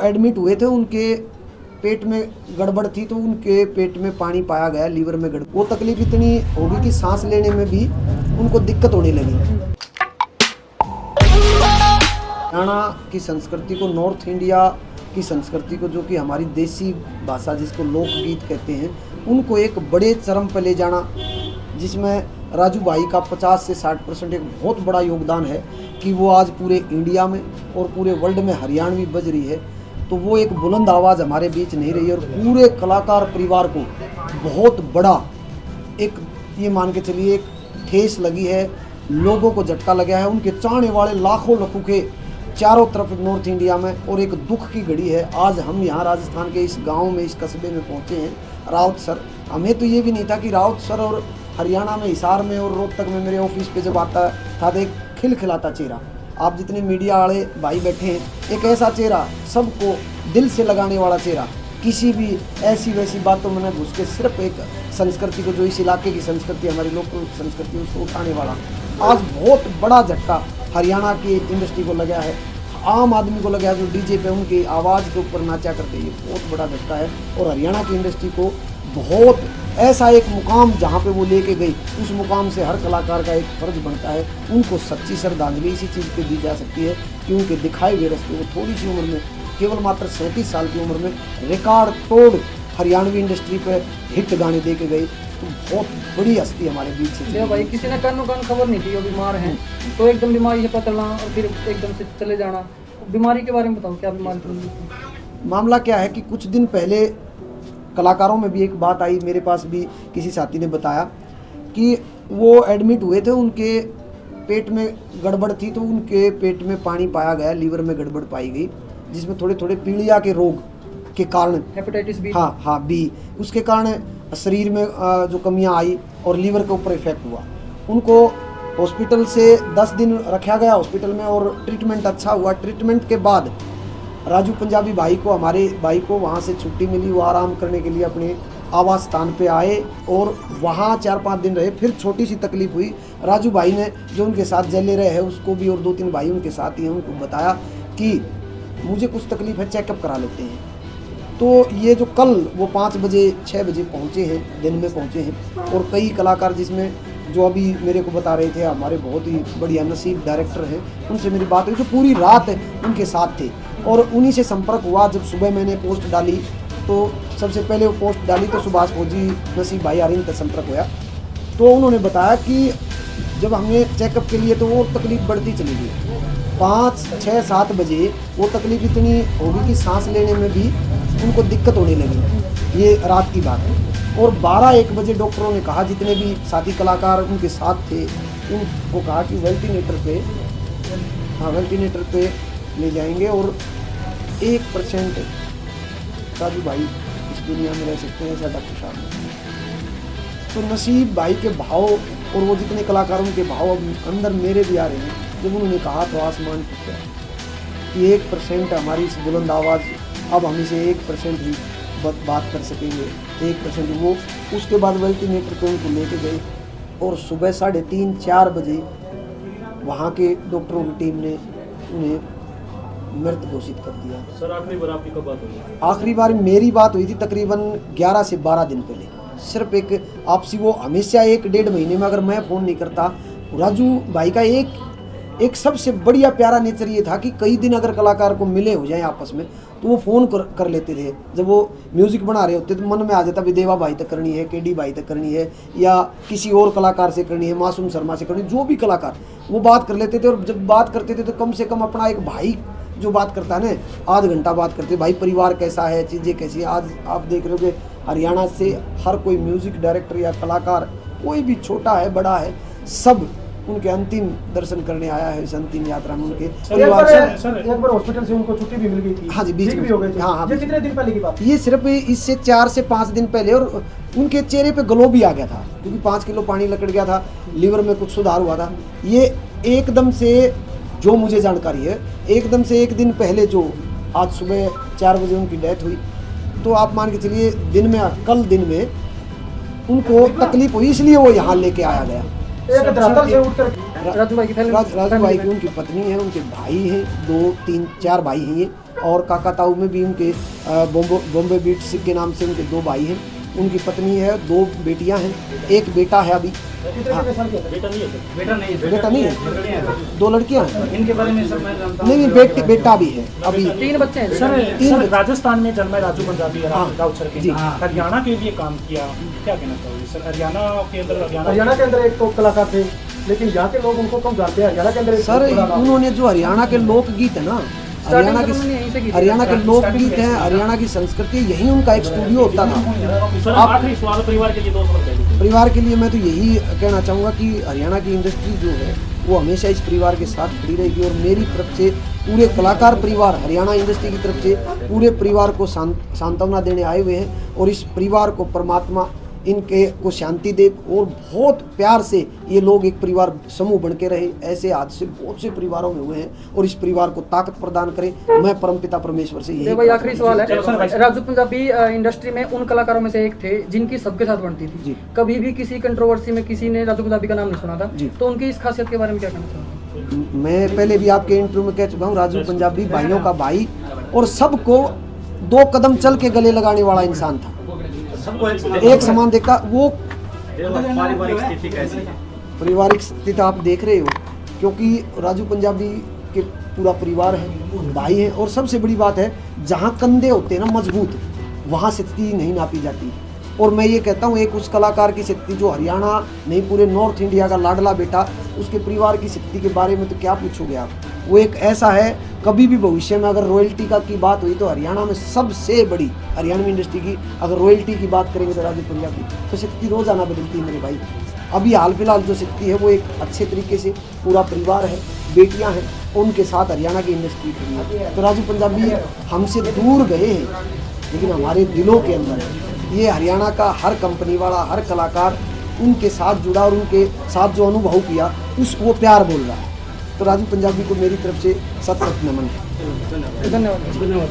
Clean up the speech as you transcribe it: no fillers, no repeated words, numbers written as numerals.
Admit हुए थे, उनके पेट में गड़बड़ थी, तो उनके पेट में पानी पाया गया, लीवर में गड़बड़। वो तकलीफ इतनी होगी कि सांस लेने में भी उनको दिक्कत होने लगी। हरियाणा की संस्कृति को, नॉर्थ इंडिया की संस्कृति को, जो कि हमारी देसी भाषा जिसको लोकगीत कहते हैं, उनको एक बड़े चरम पर ले जाना, जिसमें राजू भाई का 50 से 60% एक बहुत बड़ा योगदान है कि वो आज पूरे इंडिया में और पूरे वर्ल्ड में हरियाणवी बज रही है। तो वो एक बुलंद आवाज़ हमारे बीच नहीं रही है, और पूरे कलाकार परिवार को बहुत बड़ा एक, ये मान के चलिए, एक ठेस लगी है, लोगों को झटका लगा है। उनके चाहने वाले लाखों के चारों तरफ नॉर्थ इंडिया में, और एक दुख की घड़ी है। आज हम यहाँ राजस्थान के इस गांव में, इस कस्बे में पहुँचे हैं, राउत सर। हमें तो ये भी नहीं था कि राउत सर और हरियाणा में हिसार में और रोहतक में मेरे ऑफिस पे जब आता था तो एक खिलखिलाता चेहरा, आप जितने मीडिया वाले भाई बैठे हैं, एक ऐसा चेहरा, सबको दिल से लगाने वाला चेहरा, किसी भी ऐसी वैसी बातों में न घुस के सिर्फ एक संस्कृति को, जो इस इलाके की संस्कृति, हमारी लोकल संस्कृति, उसको उठाने वाला। आज बहुत बड़ा झटका हरियाणा की इंडस्ट्री को लगा है, आम आदमी को लगा है, जो डीजे पे उनकी आवाज़ के ऊपर नाचा करते, ये बहुत बड़ा झटका है। और हरियाणा की इंडस्ट्री को बहुत ऐसा एक मुकाम जहाँ पे वो लेके गई, उस मुकाम से हर कलाकार का एक फर्ज बनता है, उनको सच्ची श्रद्धांजलि इसी चीज़ पे दी जा सकती है कि उनके दिखाए हुए रास्ते में थोड़ी सी उम्र में, केवल मात्र 37 साल की उम्र में रिकॉर्ड तोड़ हरियाणवी इंडस्ट्री पे हिट गाने दे के गई। तो बहुत बड़ी हस्ती हमारे बीच से। भाई, किसी ने कानों कान खबर नहीं थी वो बीमार हैं, तो एकदम बीमारी से पता चलना और फिर एकदम से चले जाना। बीमारी के बारे में बताओ, क्या बीमारी थी? मामला क्या है कि कुछ दिन पहले कलाकारों में भी एक बात आई, मेरे पास भी किसी साथी ने बताया कि वो एडमिट हुए थे, उनके पेट में गड़बड़ थी, तो उनके पेट में पानी पाया गया, लीवर में गड़बड़ पाई गई, जिसमें थोड़े थोड़े पीलिया के रोग के कारण, हेपेटाइटिस बी, हाँ बी, उसके कारण शरीर में जो कमियां आई और लीवर के ऊपर इफेक्ट हुआ। उनको हॉस्पिटल से 10 दिन रखा गया हॉस्पिटल में, और ट्रीटमेंट अच्छा हुआ। ट्रीटमेंट के बाद राजू पंजाबी भाई को, हमारे भाई को वहाँ से छुट्टी मिली, वो आराम करने के लिए अपने आवास स्थान पे आए और वहाँ 4-5 दिन रहे। फिर छोटी सी तकलीफ हुई, राजू भाई ने, जो उनके साथ जले रहे हैं, उसको भी, और 2-3 भाई उनके साथ ही हैं, उनको बताया कि मुझे कुछ तकलीफ है, चेकअप करा लेते हैं। तो ये जो कल वो 5 बजे 6 बजे पहुँचे हैं, दिन में पहुँचे हैं, और कई कलाकार, जिसमें जो अभी मेरे को बता रहे थे हमारे बहुत ही बढ़िया नसीब डायरेक्टर हैं, उनसे मेरी बात हुई, जो पूरी रात उनके साथ थे, और उन्हीं से संपर्क हुआ। जब सुबह मैंने पोस्ट डाली, तो सबसे पहले वो पोस्ट डाली तो सुभाष फौजी, नसीब भाई आर्यन का संपर्क हुआ। तो उन्होंने बताया कि जब हमने चेकअप के लिए, तो वो तकलीफ बढ़ती चली गई। 5, 6, 7 बजे वो तकलीफ इतनी होगी कि सांस लेने में भी उनको दिक्कत होने लगी। ये रात की बात है। और 12-1 बजे डॉक्टरों ने कहा, जितने भी साथी कलाकार उनके साथ थे, उनको कहा कि वेंटिलेटर पे ले जाएंगे, और 1% राजू भाई इस दुनिया में रह सकते हैं, ऐसा डॉक्टर साहब ने। तो नसीब भाई के भाव और वो जितने कलाकारों के भाव अब अंदर मेरे भी आ रहे हैं। जब उन्होंने कहा तो आसमान टूट गया कि 1% हमारी इस बुलंद आवाज़, अब हम इसे 1% ही बात कर सकेंगे, 1% वो। उसके बाद वेंटिलेटर पे उनको लेके गए, और सुबह 3:30-4 बजे वहाँ के डॉक्टरों की टीम ने उन्हें मृत घोषित कर दिया। सर, आखिरी बार आपकी कब बात हुई? आखिरी बार मेरी बात हुई थी तकरीबन 11 से 12 दिन पहले। सिर्फ एक आपसी, वो हमेशा 1-1.5 महीने में अगर मैं फ़ोन नहीं करता, राजू भाई का एक सबसे बढ़िया प्यारा नेचर ये था कि कई दिन अगर कलाकार को मिले हो जाए आपस में, तो वो फ़ोन कर लेते थे। जब वो म्यूज़िक बना रहे होते तो मन में आ जाता भी देवा भाई तक करनी है, केडी भाई तक करनी है, या किसी और कलाकार से करनी है, मासूम शर्मा से करनी है, जो भी कलाकार, वो बात कर लेते थे। और जब बात करते थे तो कम से कम अपना एक भाई जो बात करता है ना, आध घंटा बात करते, भाई परिवार कैसा है, चीज़ें कैसी है। आज आप देख रहे हो कि हरियाणा से हर कोई म्यूज़िक डायरेक्टर या कलाकार, कोई भी छोटा है बड़ा है, सब उनके अंतिम दर्शन करने आया है। इस अंतिम यात्रा में उनके परिवार से एक बार हॉस्पिटल से उनको छुट्टी भी मिल गई थी। हाँ जी, बीच में भी हो गए थे। हाँ, ये कितने दिन पहले की बात? ये सिर्फ इससे 4 से 5 दिन पहले। और उनके चेहरे पे ग्लो भी आ गया था, क्योंकि 5 किलो पानी लकड़ गया था, लीवर में कुछ सुधार हुआ था। ये एकदम से, जो मुझे जानकारी है, एकदम से 1 दिन पहले, जो आज सुबह 4 बजे उनकी डेथ हुई, तो आप मान के चलिए कल दिन में उनको तकलीफ हुई, इसलिए वो यहाँ लेके आया गया। एक धरातल से उठकर राजू भाई की राजू भाई की उनकी पत्नी है, उनके भाई हैं, 2 3 4 भाई हैं ये, और काकाताऊ में भी उनके बॉम्बे बीट्स के नाम से उनके 2 भाई हैं, उनकी पत्नी है, 2 बेटियां हैं, एक बेटा है अभी। हाँ, बेटा नहीं है सर। बेटा नहीं है, 2 लड़कियां हैं। इनके बारे में सब मैं जानता नहीं नहीं, बेटा भी है अभी। 3 बच्चे हैं सर, तीन सर राजस्थान में जन्मा राजू पंजाबी हाँ, राउत सर के जी। हरियाणा के लिए काम किया, क्या कहना चाहोगे सर? हरियाणा के अंदर एक तो कलाकार थे, लेकिन यहाँ के लोग उनको कम जानते हैं। हरियाणा के अंदर एक सर बड़ा नाम है। उन्होंने जो हरियाणा के लोकगीत है ना, हरियाणा स्टार्टिंग उन्होंने यहीं से की के थी। हरियाणा के लोकगीत हैं, हरियाणा की संस्कृति, यही उनका एक स्टूडियो होता था। सर आप- आखिरी सवाल परिवार के लिए 2 सवाल कह दीजिए। परिवार के लिए मैं तो यही कहना चाहूँगा कि हरियाणा की इंडस्ट्री जो है वो हमेशा इस परिवार के साथ खड़ी रहेगी, और मेरी तरफ से पूरे कलाकार परिवार हरियाणा इंडस्ट्री की तरफ से पूरे परिवार को सांत्वना देने आए हुए हैं, और इस परिवार को परमात्मा इनके को शांति दे, और बहुत प्यार से ये लोग एक परिवार समूह बन के रहे। ऐसे हादसे बहुत से परिवारों में हुए हैं, और इस परिवार को ताकत प्रदान करें। मैं परमपिता परमेश्वर से देखो भाई यही आखिरी सवाल चलो सर, है। राजू पंजाबी इंडस्ट्री में उन कलाकारों में से एक थे जिनकी सबके साथ बनती थी। जी। कभी भी किसी कंट्रोवर्सी में किसी ने राजू पंजाबी का नाम नहीं सुना था। जी। तो उनकी इस खासियत के बारे में क्या कहना चाहोगे? मैं पहले भी आपके इंटरव्यू में कह चुका हूँ, राजू पंजाबी भाइयों का भाई, और सबको 2 कदम चल के गले लगाने वाला इंसान था, सबको एक समान देखता। वो पारिवारिक स्थिति कैसी है? पारिवारिक स्थिति आप देख रहे हो, क्योंकि राजू पंजाबी के पूरा परिवार है, भाई है, और सबसे बड़ी बात है जहाँ कंधे होते हैं ना मजबूत, वहाँ स्थिति नहीं नापी जाती। और मैं ये कहता हूँ, एक उस कलाकार की स्थिति जो हरियाणा नहीं पूरे नॉर्थ इंडिया का लाडला बेटा, उसके परिवार की स्थिति के बारे में तो क्या पूछोगे आप। वो एक ऐसा है, कभी भी भविष्य में अगर रॉयल्टी का की बात हुई तो हरियाणा में सबसे बड़ी हरियाणवी इंडस्ट्री की अगर रॉयल्टी की बात करेंगे तो राजू पंजाबी, तो स्थिति रोजाना बदलती है मेरे भाई। अभी हाल फिलहाल जो स्थिति है वो एक अच्छे तरीके से पूरा परिवार है, बेटियां हैं, उनके साथ हरियाणा की इंडस्ट्री खड़ी है। तो राजू पंजाबी हमसे दूर गए हैं, लेकिन हमारे दिलों के अंदर है। ये हरियाणा का हर कंपनी वाला, हर कलाकार उनके साथ जुड़ा, और उनके साथ जो अनुभव किया उसको वो प्यार बोल रहा है। तो राजू पंजाबी को मेरी तरफ से सत नमन है। धन्यवाद।